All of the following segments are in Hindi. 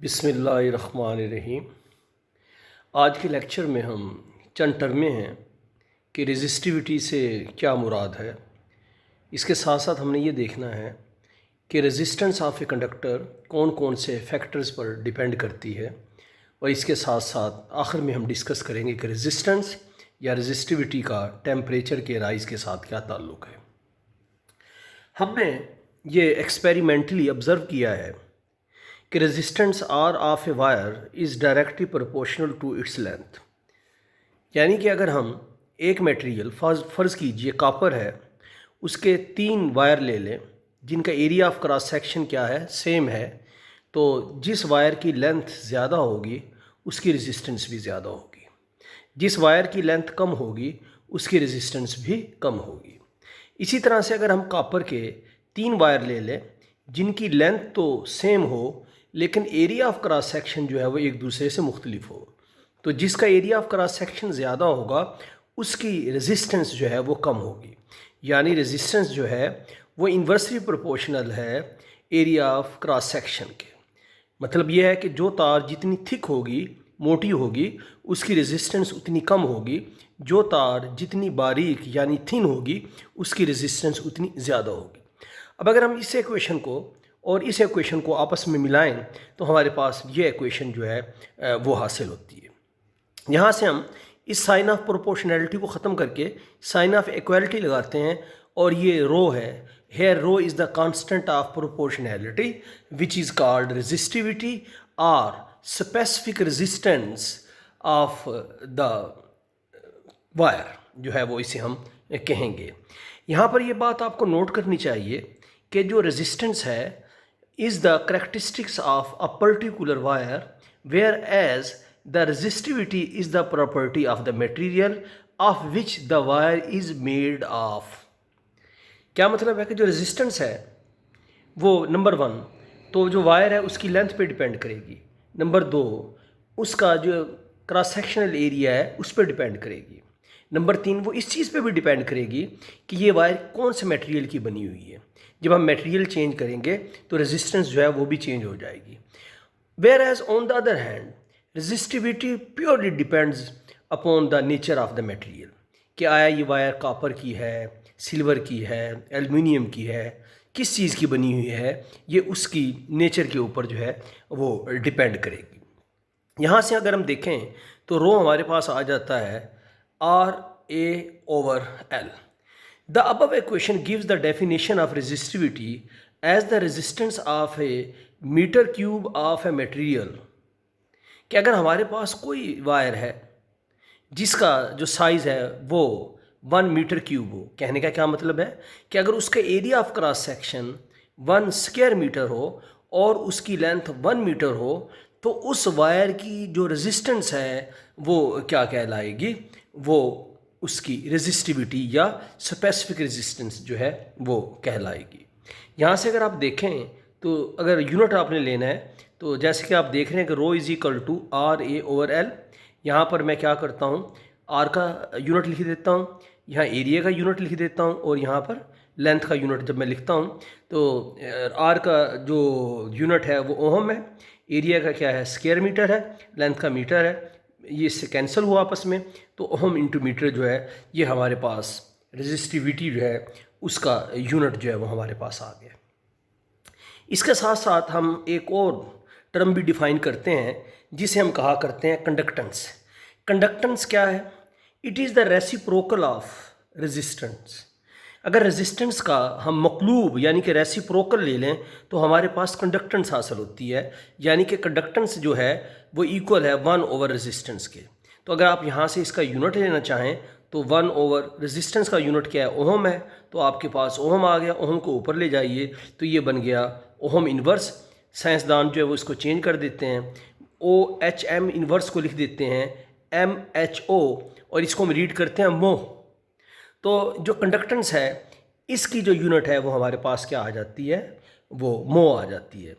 बिस्मिल्लाहिर्रहमानिर्रहीम। आज के लेक्चर में हम चंद टर्में हैं कि रेजिस्टिविटी से क्या मुराद है। इसके साथ साथ हमने ये देखना है कि रेजिस्टेंस ऑफ ए कंडक्टर कौन कौन से फैक्टर्स पर डिपेंड करती है, और इसके साथ साथ आखिर में हम डिस्कस करेंगे कि रेजिस्टेंस या रेजिस्टिविटी का टेम्परेचर के राइज़ के साथ क्या ताल्लुक़ है। हमने ये एक्सपेरिमेंटली ऑब्ज़र्व किया है कि resistance are of a wire is directly proportional to its length. यानी कि अगर हम एक मटेरियल फ़र्ज़ कीजिए कॉपर है, उसके 3 वायर ले लें जिनका एरिया ऑफ क्रॉस सेक्शन क्या है, सेम है, तो जिस वायर की लेंथ ज़्यादा होगी उसकी रेजिस्टेंस भी ज़्यादा होगी, जिस वायर की लेंथ कम होगी उसकी रेजिस्टेंस भी कम होगी। इसी तरह से अगर हम कॉपर के 3 वायर ले लें जिनकी लेंथ तो सेम हो लेकिन एरिया ऑफ क्रॉस सेक्शन जो है वो एक दूसरे से मुख्तलिफ हो, तो जिसका एरिया ऑफ क्रॉस सेक्शन ज़्यादा होगा उसकी रेजिस्टेंस जो है वो कम होगी। यानी रेजिस्टेंस जो है वो इन्वर्सली प्रोपोर्शनल है एरिया ऑफ क्रॉस सेक्शन के। मतलब यह है कि जो तार जितनी थिक होगी, मोटी होगी, उसकी रेजिस्टेंस उतनी कम होगी, जो तार जितनी बारीक यानी थिन होगी उसकी रेजिस्टेंस उतनी ज़्यादा होगी। अब अगर हम इस इक्वेशन को और इस इक्वेशन को आपस में मिलाएं तो हमारे पास ये इक्वेशन जो है वो हासिल होती है। यहाँ से हम इस साइन ऑफ प्रोपोर्शनैलिटी को ख़त्म करके साइन ऑफ इक्वालिटी लगाते हैं, और ये रो है। Here rho is the constant of proportionality which is called resistivity और specific resistance of the wire जो है वो इसे हम कहेंगे। यहाँ पर ये बात आपको नोट करनी चाहिए कि जो रेजिस्टेंस है is the characteristics of a particular wire, whereas the resistivity is the property of the material of which the wire is made of। क्या मतलब है कि जो रेजिस्टेंस है वो नंबर 1 तो जो वायर है उसकी लेंथ पे डिपेंड करेगी, नंबर 2 उसका जो क्रॉस सेक्शनल एरिया है उस पर डिपेंड करेगी, नंबर 3 वो इस चीज़ पे भी डिपेंड करेगी कि ये वायर कौन से मटेरियल की बनी हुई है। जब हम मटेरियल चेंज करेंगे तो रेजिस्टेंस जो है वो भी चेंज हो जाएगी। Whereas on the other hand resistivity purely depends upon the nature of the material, कि आया ये वायर कॉपर की है, सिल्वर की है, एल्युमिनियम की है, किस चीज़ की बनी हुई है, ये उसकी नेचर के ऊपर जो है वो डिपेंड करेगी। यहाँ से अगर हम देखें तो रो हमारे पास आ जाता है RA/L। The above equation gives the definition of resistivity as the resistance of a meter cube of a material। कि अगर हमारे पास कोई वायर है जिसका जो साइज़ है वो 1 मीटर क्यूब हो, कहने का क्या मतलब है कि अगर उसका area of cross section 1 square metre हो और उसकी लेंथ 1 मीटर हो, तो उस वायर की जो रेजिस्टेंस है वो क्या कहलाएगी, वो उसकी रेजिस्टिविटी या स्पेसिफिक रेजिस्टेंस जो है वो कहलाएगी। यहाँ से अगर आप देखें तो अगर यूनिट आपने लेना है तो जैसे कि आप देख रहे हैं कि रो इज़ इक्वल टू RA/L। यहाँ पर मैं क्या करता हूँ, R का यूनिट लिख देता हूँ, यहाँ एरिया का यूनिट लिख देता हूँ, और यहाँ पर लेंथ का यूनिट जब मैं लिखता हूँ तो R का जो यूनिट है वो ओहम है, एरिया का क्या है स्क्वायर मीटर है, लेंथ का मीटर है, ये इससे कैंसिल हुआ आपस में, तो ओहम इंटू मीटर जो है ये हमारे पास रेजिस्टिविटी जो है उसका यूनिट जो है वो हमारे पास आ गया। इसके साथ साथ हम एक और टर्म भी डिफाइन करते हैं जिसे हम कहा करते हैं कंडक्टेंस। कंडक्टेंस क्या है? It is the reciprocal of resistance. अगर रेजिस्टेंस का हम मकलूब यानी कि रेसिप्रोकल ले लें तो हमारे पास कंडक्टेंस हासिल होती है, यानी कि कंडक्टेंस जो है वो इक्वल है 1 ओवर रेजिस्टेंस के। तो अगर आप यहाँ से इसका यूनिट लेना चाहें तो 1 ओवर रेजिस्टेंस का यूनिट क्या है, ओहम है, तो आपके पास ओहम आ गया। ओहम को ऊपर ले जाइए तो ये बन गया ओहम इन्वर्स। साइंसदान जो है वो इसको चेंज कर देते हैं, OHM इन्वर्स को लिख देते हैं MHO, और इसको हम रीड करते हैं मो। तो जो कंडक्टेंस है इसकी जो यूनिट है वो हमारे पास क्या आ जाती है, वो मो आ जाती है।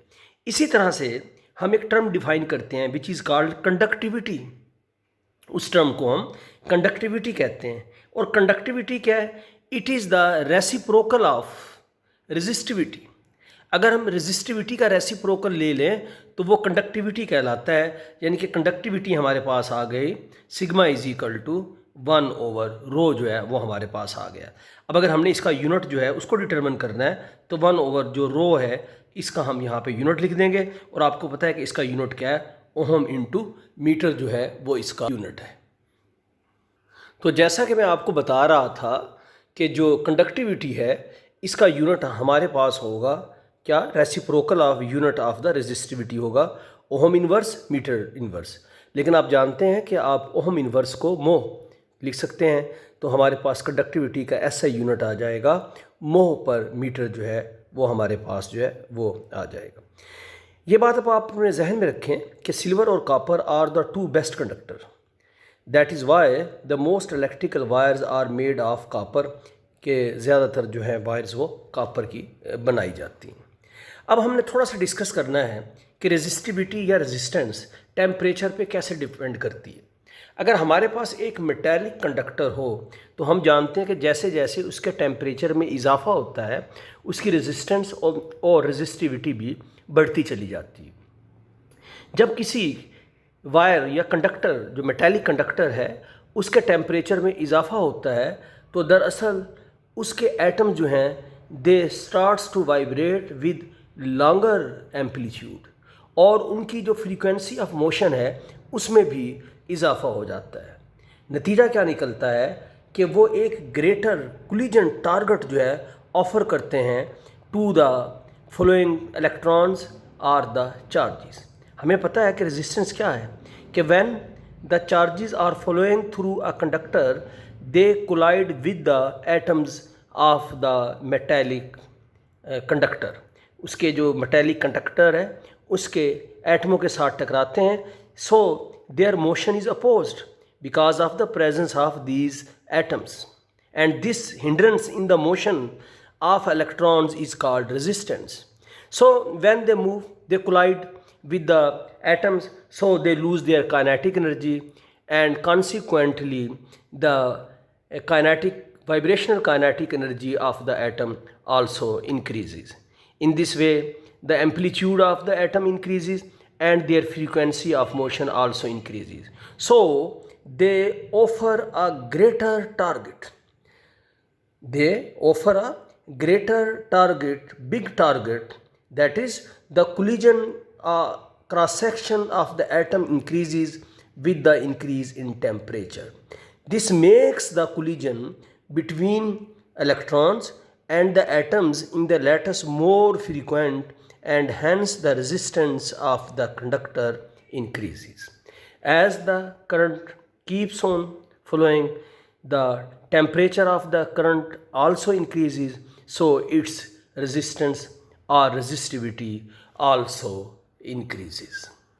इसी तरह से हम एक टर्म डिफाइन करते हैं विच इज़ कॉल्ड कंडक्टिविटी। उस टर्म को हम कंडक्टिविटी कहते हैं। और कंडक्टिविटी क्या है? It is the reciprocal of resistivity. अगर हम रेजिस्टिविटी का रेसिप्रोकल ले लें तो वो कंडक्टिविटी कहलाता है, यानी कि कंडक्टिविटी हमारे पास आ गई सिग्मा इज इक्वल टू 1/रो जो है वो हमारे पास आ गया। अब अगर हमने इसका यूनिट जो है उसको डिटरमिन करना है तो 1/ जो रो है इसका हम यहाँ पे यूनिट लिख देंगे, और आपको पता है कि इसका यूनिट क्या है, ओहम इंटू मीटर जो है वो इसका यूनिट है। तो जैसा कि मैं आपको बता रहा था कि जो कंडक्टिविटी है इसका यूनिट हमारे पास होगा क्या, reciprocal of unit of the resistivity होगा ओहम इनवर्स मीटर इनवर्स। लेकिन आप जानते हैं कि आप ओहम इनवर्स को मोह लिख सकते हैं, तो हमारे पास कंडक्टिविटी का ऐसा यूनिट आ जाएगा, मोह पर मीटर जो है वो हमारे पास जो है वो आ जाएगा। ये बात अब आप अपने जहन में रखें कि सिल्वर और copper are the two best conductor, that is why the most electrical wires are made of copper, के ज़्यादातर जो है वायर्स वो कॉपर की बनाई जाती हैं। अब हमने थोड़ा सा डिस्कस करना है कि रेजिस्टिविटी या रेजिस्टेंस टेम्परेचर पे कैसे डिपेंड करती है। अगर हमारे पास एक मेटालिक कंडक्टर हो तो हम जानते हैं कि जैसे जैसे उसके टेम्परेचर में इजाफा होता है उसकी रेजिस्टेंस और रेजिस्टिविटी भी बढ़ती चली जाती है। जब किसी वायर या कंडक्टर जो मेटालिक कंडक्टर है उसके टेम्परेचर में इजाफा होता है तो दरअसल उसके एटम जो हैं they starts to vibrate with longer amplitude, और उनकी जो फ्रीक्वेंसी ऑफ मोशन है उसमें भी इजाफा हो जाता है। नतीजा क्या निकलता है कि वो एक ग्रेटर कोलिजन टारगेट जो है ऑफर करते हैं to the following electrons are the charges. हमें पता है कि रेजिस्टेंस क्या है, कि when the charges are flowing through a conductor they collide with the atoms of the metallic conductor, उसके जो मेटालिक कंडक्टर है उसके एटमों के साथ टकराते हैं। So there motion is opposed because of the presence of these atoms, and this hindrance in the motion of electrons is called resistance. So when they move, they collide with the atoms, so they lose their kinetic energy, and consequently the vibrational kinetic energy of the atom also increases. In this way the amplitude of the atom increases and their frequency of motion also increases. So they offer a greater target. They offer a greater target, big target, that is the collision cross section of the atom increases with the increase in temperature. This makes the collision between electrons and the atoms in the lattice more frequent, and hence the resistance of the conductor increases. As the current keeps on flowing, the temperature of the current also increases, so its resistance or resistivity also increases.